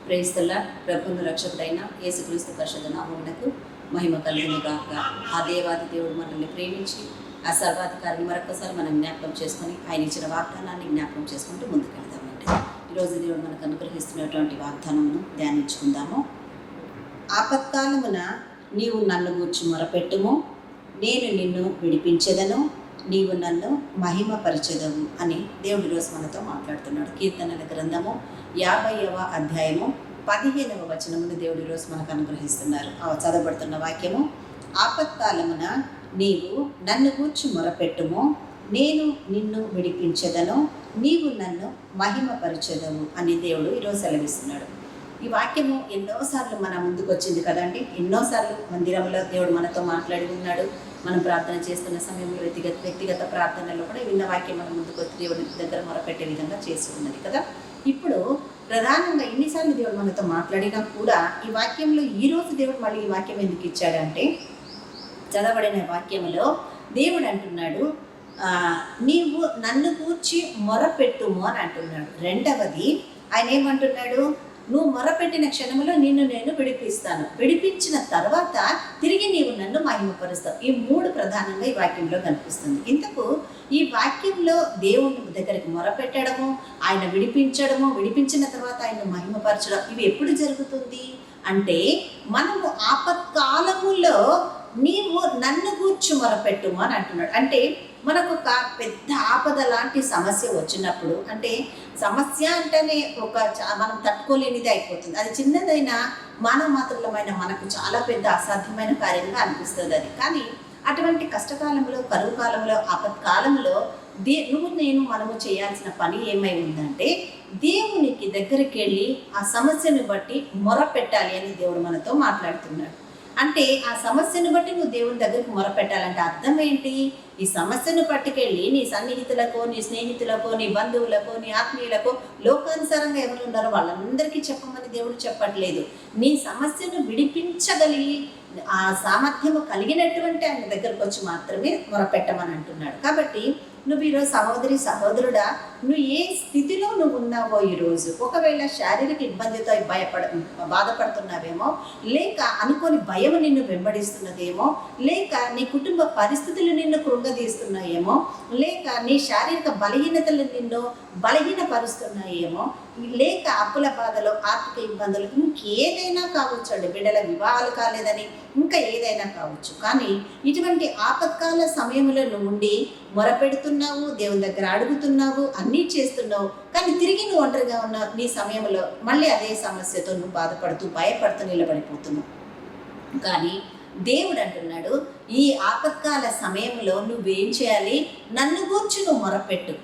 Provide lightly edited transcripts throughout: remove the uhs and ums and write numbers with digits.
ప్రేస్తల ప్రభువును రక్షకుడైన యేసుక్రీస్తు పరిశుద్ధ నామమునకు మహిమ కలుగును గాక. ఆ దేవాది దేవుడు మనల్ని ప్రేమించి ఆ సర్వాధికారిని మరొకసారి మనం జ్ఞాపకం చేసుకొని ఆయన ఇచ్చిన వాగ్దానాన్ని జ్ఞాపకం చేసుకుంటూ ముందుకెళ్దామంటే ఈరోజు దేవుడు మనకు అనుగ్రహిస్తున్నటువంటి వాగ్దానమును ధ్యానించుకుందాము. ఆపత్కాలమున నీవు నన్ను గూర్చి మొరపెట్టుము, నేను నిన్ను విడిపించెదను, నీవు నన్ను మహిమపరచెదవు అని దేవుడి రోజు మనతో మాట్లాడుతున్నాడు. కీర్తనల గ్రంథము 50వ అధ్యాయము 15వ వచనమును దేవుడి రోజు మనకు అనుగ్రహిస్తున్నారు. చదవబడుతున్న వాక్యము, ఆపత్కాలమున నీవు నన్ను గూర్చి మొరపెట్టుము, నేను నిన్ను విడిపించెదను, నీవు నన్ను మహిమపరచెదవు అని దేవుడు ఈరోజు సెలవిస్తున్నాడు. ఈ వాక్యము ఎన్నోసార్లు మన ముందుకు వచ్చింది కదండి. ఎన్నోసార్లు మందిరంలో దేవుడు మనతో మాట్లాడి ఉన్నాడు. మనం ప్రార్థన చేస్తున్న సమయంలో వ్యక్తిగత ప్రార్థనలో కూడా విన్న వాక్యం మన ముందుకు వచ్చి దేవుడి దగ్గర మొరపెట్టే విధంగా చేసి ఉన్నది కదా. ఇప్పుడు ప్రధానంగా ఎన్నిసార్లు దేవుడు మనతో మాట్లాడినా కూడా ఈ వాక్యంలో ఈరోజు దేవుడు మళ్ళీ ఈ వాక్యం ఎందుకు ఇచ్చాడంటే, చదవబడిన వాక్యంలో దేవుడు అంటున్నాడు, నీవు నన్ను గూర్చి మొరపెట్టుము అని అంటున్నాడు. రెండవది ఆయన ఏమంటున్నాడు, నువ్వు మొరపెట్టిన క్షణంలో నిన్ను నేను విడిపిస్తాను, విడిపించిన తర్వాత తిరిగి నీవు నన్ను మహిమపరుస్తావు. ఈ మూడు ప్రధానంగా ఈ వాక్యంలో కనిపిస్తుంది. ఇంతకు ఈ వాక్యంలో దేవుని దగ్గరికి మొరపెట్టడము, ఆయన విడిపించడము, విడిపించిన తర్వాత ఆయన మహిమపరచడం, ఇవి ఎప్పుడు జరుగుతుంది అంటే, మనము ఆపత్కాలములో నీవు నన్ను గూర్చి మొరపెట్టుము అని అంటున్నాడు. అంటే మనకు ఒక పెద్ద ఆపద లాంటి సమస్య వచ్చినప్పుడు, అంటే సమస్య అంటేనే మనం తట్టుకోలేనిది అయిపోతుంది. అది చిన్నదైనా మానవమాత్రులమైన మనకు చాలా పెద్ద అసాధ్యమైన కార్యంగా అనిపిస్తుంది అది. కానీ అటువంటి కష్టకాలంలో, కరువు కాలంలో, ఆపత్కాలంలో మనము చేయాల్సిన పని ఏమై ఉందంటే, దేవునికి దగ్గరికి వెళ్ళి ఆ సమస్యను బట్టి మొర పెట్టాలి అని దేవుడు మనతో మాట్లాడుతున్నాడు. అంటే ఆ సమస్యను బట్టి నువ్వు దేవుని దగ్గరికి మొరపెట్టాలంటే అర్థం ఏంటి? ఈ సమస్యను పట్టుకెళ్ళి నీ సన్నిహితులకో, నీ స్నేహితులకో, నీ బంధువులకో, నీ ఆత్మీయులకో, లోకానుసారంగా ఎవరు ఉన్నారో వాళ్ళందరికీ చెప్పమని దేవుడు చెప్పట్లేదు. నీ సమస్యను విడిపించగలిగి ఆ సామర్థ్యము కలిగినటువంటి ఆయన దగ్గరకు వచ్చి మాత్రమే మొరపెట్టమని అంటున్నాడు. కాబట్టి నువ్వు ఈరోజు సహోదరి, సహోదరుడా, నువ్వు ఏ స్థితిలో నువ్వు ఉన్నావో ఈరోజు, ఒకవేళ శారీరక ఇబ్బందితో బాధపడుతున్నావేమో, లేక అనుకోని భయం నిన్ను వెంబడిస్తున్నదేమో, లేక నీ కుటుంబ పరిస్థితులు నిన్ను కృంగదీస్తున్నాయేమో, లేక నీ శారీరక బలహీనతలు నిన్ను బలహీనపరుస్తున్నాయేమో, లేక అప్పుల బాధలు, ఆర్థిక ఇబ్బందులు, ఇంకేదైనా కావచ్చు అండి, బిడ్డల వివాహాలు కాలేదని, ఇంకా ఏదైనా కావచ్చు. కానీ ఇటువంటి ఆపత్కాల సమయంలో నువ్వు ఉండి మొరపెడుతున్నావు, దేవుని దగ్గర అడుగుతున్నావు, అన్నీ చేస్తున్నావు, కానీ తిరిగి నువ్వు ఒంటరిగా ఉన్న నీ సమయంలో మళ్ళీ అదే సమస్యతో నువ్వు బాధపడుతూ, భయపడుతూ నిలబడిపోతున్నావు. కానీ దేవుడు అంటున్నాడు, ఈ ఆపత్కాల సమయంలో నువ్వేం చేయాలి? నన్ను గూర్చి నువ్వు మొరపెట్టు,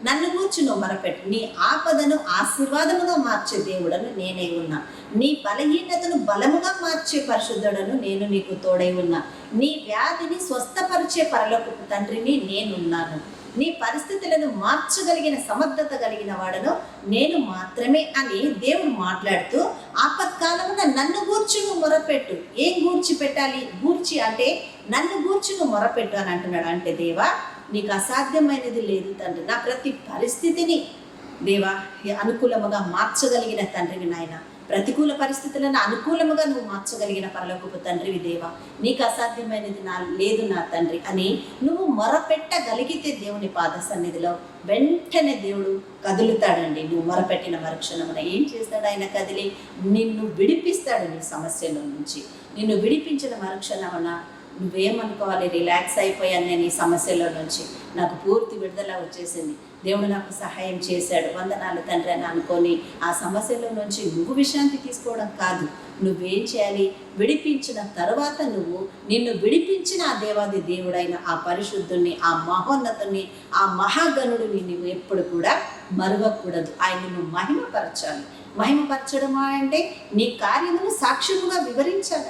నన్ను గూర్చి నువ్వు మొరపెట్టు. నీ ఆపదను ఆశీర్వాదముగా మార్చే దేవుడను నేనే ఉన్నా, నీ బలహీనతను బలముగా మార్చే పరిశుద్ధుడను నేను నీకు తోడై ఉన్నా, నీ వ్యాధిని స్వస్థపరిచే పరలోకపు తండ్రిని నేనున్నాను, నీ పరిస్థితులను మార్చగలిగిన సమర్థత కలిగిన వాడను నేను మాత్రమే అని దేవుడు మాట్లాడుతూ, ఆపత్కాలమున నన్ను గూర్చి నువ్వు మొరపెట్టు. ఏం గూర్చి పెట్టాలి? గూర్చి అంటే నన్ను గూర్చి నువ్వు మొరపెట్టు అని అంటున్నాడు. అంటే దేవా, నీకు అసాధ్యమైనది లేదు తండ్రి, నా ప్రతి పరిస్థితిని దేవా అనుకూలముగా మార్చగలిగిన తండ్రివి నాయన, ప్రతికూల పరిస్థితులను అనుకూలముగా నువ్వు మార్చగలిగిన పరలోకపు తండ్రివి దేవా, నీకు అసాధ్యమైనది లేదు నా తండ్రి అని నువ్వు మొరపెట్టగలిగితే దేవుని పాద సన్నిధిలో వెంటనే దేవుడు కదులుతాడండి. నువ్వు మొరపెట్టిన మరుక్షణమున ఏం చేస్తాడు? ఆయన కదిలి నిన్ను విడిపిస్తాడు నీ సమస్యల నుంచి. నిన్ను విడిపించిన మరుక్షణమున నువ్వేమనుకోవాలి? రిలాక్స్ అయిపోయాను నేను ఈ సమస్యలో నుంచి, నాకు పూర్తి విడుదల వచ్చేసింది, దేవుడు నాకు సహాయం చేశాడు, వందనాలు తండ్రి అని అనుకొని ఆ సమస్యలో నుంచి నువ్వు విశ్రాంతి తీసుకోవడం కాదు. నువ్వేం చేయాలి? విడిపించిన తర్వాత నిన్ను విడిపించిన ఆ దేవాది దేవుడైన ఆ పరిశుద్ధుని, ఆ మహోన్నతుని, ఆ మహాగణుడిని నువ్వు ఎప్పుడు కూడా మరువకూడదు. ఆయన నువ్వు మహిమపరచాలి. మహిమపరచడమా అంటే నీ కార్యమును సాక్ష్యముగా వివరించాలి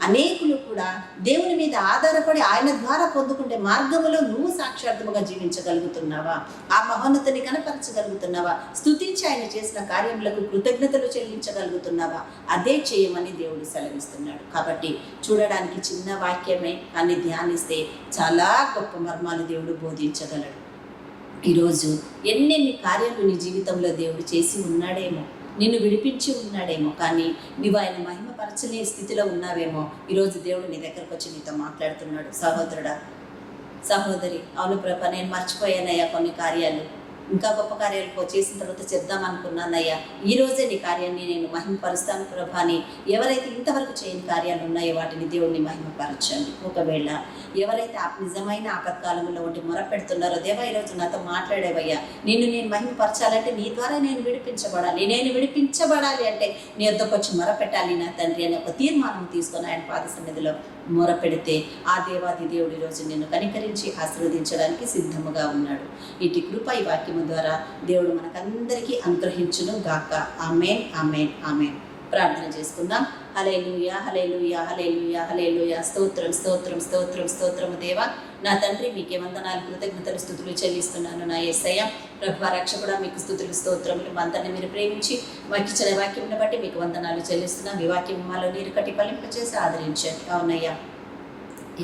అనేకులు కూడా దేవుని మీద ఆధారపడి ఆయన ద్వారా పొందుకుంటే మార్గములో నువ్వు సాక్షార్థముగా జీవించగలుగుతున్నావా? ఆ మహోన్నతుని కనపరచగలుగుతున్నావా? స్తుతించి ఆయన చేసిన కార్యములకు కృతజ్ఞతలు చెల్లించగలుగుతున్నావా? అదే చేయమని దేవుడు సెలవిస్తున్నాడు. కాబట్టి చూడడానికి చిన్న వాక్యమే, కానీ ధ్యానిస్తే చాలా గొప్ప మర్మాలు దేవుడు బోధించగలడు. ఈరోజు ఎన్నెన్ని కార్యాలు నీ జీవితంలో దేవుడు చేసి ఉన్నాడేమో, నిన్ను విడిపించి ఉన్నాడేమో, కానీ నువ్వు ఆయన మహిమపరచని స్థితిలో ఉన్నావేమో. ఈరోజు దేవుడు నీ దగ్గరకు వచ్చి నీతో మాట్లాడుతున్నాడు. సహోదరుడా, సహోదరి, అవును ప్రభా, నేను మర్చిపోయానయ్యా కొన్ని కార్యాలు, ఇంకా గొప్ప కార్యాలు చేసిన తర్వాత చెప్దాం అనుకున్నానయ్యా. ఈ రోజే నీ కార్యాన్ని నేను మహిమపరుస్తాను ప్రభా అని ఎవరైతే ఇంతవరకు చేయని కార్యాలు ఉన్నాయో వాటిని దేవుడిని మహిమపరచండి. ఒకవేళ ఎవరైతే నిజమైన ఆపత్కాలంలో ఉండి మొరపెడుతున్నారో, దేవా ఈరోజు నాతో మాట్లాడేవయ్యా, నిన్ను నేను మహిమపరచాలంటే నీ ద్వారా నేను విడిపించబడాలి అంటే నీ వద్దకు వచ్చి మొరపెట్టాలి నా తండ్రి అని ఒక తీర్మానం తీసుకొని ఆయన పాద సన్నిధిలో మొరపెడితే ఆ దేవాది దేవుడి రోజు నిన్ను కనికరించి ఆశీర్వదించడానికి సిద్ధముగా ఉన్నాడు. ఇటు కృప ఈ వాక్యము ద్వారా దేవుడు మనకందరికీ అనుగ్రహించును గాక. ఆమేన్, ఆమేన్, ఆమేన్. ప్రార్థన చేసుకుందాం. హల్లెలూయా, హల్లెలూయా, హల్లెలూయా, హల్లెలూయా. స్తోత్రం, స్తోత్రం, స్తోత్రం, స్తోత్రము దేవా. నా తండ్రి, మీకే వందనాలు, కృతజ్ఞతలు, స్తుతులు చెల్లిస్తున్నాను నా యేసయ్య. ప్రభువా రక్షకుడా, మీకు స్తుతులు, స్తోత్రములు. మా అందరిని మీరు ప్రేమించి మాకు ఇచ్చిన వాక్యంను బట్టి మీకు వందనాలు చెల్లిస్తున్నాం. ఈ వాక్యం మాలో నీరు కట్టి ఫలింపచేసి ఆదరించండి. అవునయ్యా.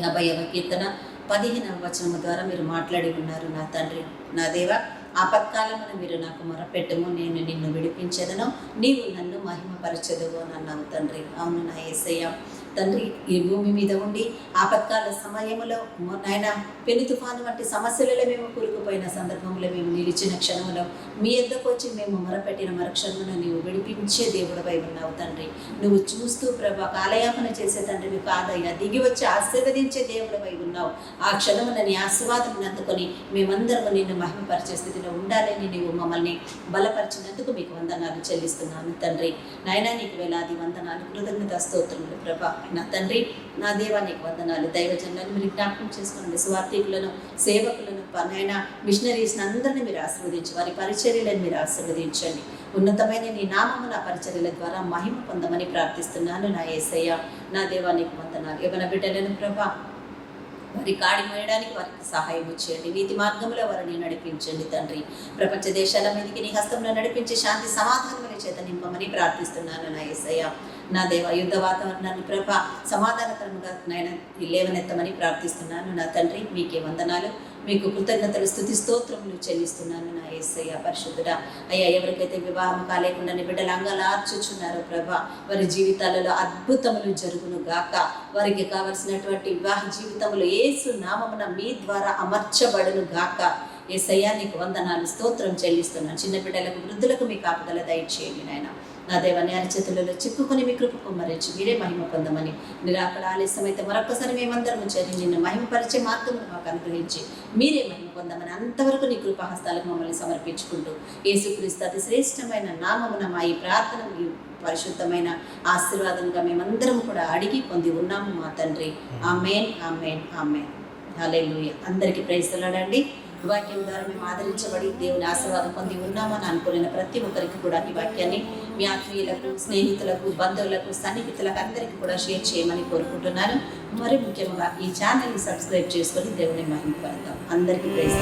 50వ కీర్తన 15వ వచనము ద్వారా మీరు మాట్లాడి ఉన్నారు నా తండ్రి. నా దేవా, ఆపత్కాలమున మీరు నాకు మొరపెట్టుము, నేను నిన్ను విడిపించెదను, నీవు నన్ను మహిమపరచెదవు అని అన్నావు తండ్రి. అవును నా యేసయ్య. తండ్రి, ఈ భూమి మీద ఉండి ఆపత్కాల సమయంలో నాయన పెను తుఫాను వంటి సమస్యలలో మేము కూరుకుపోయిన సందర్భంలో మేము నిలిచిన క్షణంలో మీ ఎద్దకు వచ్చి మేము మొరపెట్టిన మరుక్షణమున నీవు విడిపించే దేవుడవై ఉన్నావు తండ్రి. నువ్వు చూస్తూ ప్రభా కాలయాపన చేసే తండ్రివి కాదయ్యా, దిగి వచ్చి ఆశీర్వదించే దేవుడవై ఉన్నావు. ఆ క్షణమున నీ ఆశీర్వాదం అందుకొని మేమందరము నిన్ను మహిమపరిచే స్థితిలో ఉండాలని నీవు మమ్మల్ని బలపరిచినందుకు మీకు వందనాలు చెల్లిస్తున్నాను తండ్రి. నాయన, నీకు వేలాది వందనాలు, కృతజ్ఞత స్తోత్రములు ప్రభా. నా తండ్రి, నా దేవా, నీకు వందనాలు. దైవజనులను మీరు జ్ఞాపకం చేసుకోండి, స్వార్థికులను, సేవకులను, నాయన మిషనరీస్ని అందరినీ మీరు ఆశీర్వదించి వారి పరిచర్యలను మీరు ఆశీర్వదించండి. ఉన్నతమైన నీ నామము నా పరిచర్యల ద్వారా మహిమ పొందమని ప్రార్థిస్తున్నాను నా యేసయ్య. నా దేవా, నీకు వందనాలు. యవ్వన బిడ్డలను ప్రభా వారి కాడి మోయడానికి వారికి సహాయం చేయండి. నీతి మార్గంలో వారిని నడిపించండి తండ్రి. ప్రపంచ దేశాల మీదకి నీ హస్తంలో నడిపించి శాంతి సమాధానముల చేత నింపమని ప్రార్థిస్తున్నాను నా యేసయ్య. నా దేవ, యుద్ధ వాతావరణాన్ని ప్రభా సమాధానకరంగా నాయన లేవనెత్తమని ప్రార్థిస్తున్నాను నా తండ్రి. మీకే వందనాలు, మీకు కృతజ్ఞతలు, స్తుతి స్తోత్రములు చెల్లిస్తున్నాను నా యేసయ్య. పరిశుద్ధుడా అయ్యా, ఎవరికైతే వివాహం కాలేకుండా బిడ్డలు అంగలార్చుచున్నారో ప్రభా, వారి జీవితాలలో అద్భుతములు జరుగును గాక. వారికి కావలసినటువంటి వివాహ జీవితములు యేసు నామమున మీ ద్వారా అమర్చబడును గాక. యేసయ్య, నీకు వందనాలు, స్తోత్రం చెల్లిస్తున్నాను. చిన్న బిడ్డలకు, వృద్ధులకు మీ కాపుదల దయచేయండి నాయన. నా దేవాన్ని అరచేతులలో చిక్కుకొని మీ కృప కుమ్మరించి మీరే మహిమ పొందమని, నిరాకడ ఆలస్యమైతే మరొకసారి మేమందరం చేరి నిన్ను మహిమపరిచే మార్గమును మాకు అనుగ్రహించి మీరే మహిమ పొందమని అంతవరకు నీ కృపాహస్తాలకు మమ్మల్ని సమర్పించుకుంటూ యేసుక్రీస్తు అతి శ్రేష్టమైన నామమున మా ఈ ప్రార్థన మీ పరిశుద్ధమైన ఆశీర్వాదంగా మేమందరం కూడా అడిగి పొంది ఉన్నాము మా తండ్రి. ఆమేన్, ఆమేన్, ఆమేన్. హల్లెలూయా. అందరికీ ప్రైజ్ లాడండి. వాక్యం ద్వారా మేము ఆదరించబడి దేవుని ఆశీర్వాదం పొంది ఉన్నామని అనుకున్న ప్రతి ఒక్కరికి కూడా ఈ వాక్యాన్ని మీ ఆత్మీయులకు, స్నేహితులకు, బంధువులకు, సన్నిహితులకు అందరికీ కూడా షేర్ చేయమని కోరుకుంటున్నాను. మరి ముఖ్యంగా ఈ ఛానల్ని సబ్స్క్రైబ్ చేసుకొని దేవుని మహిమపడతాం. అందరికీ ప్రైజ్.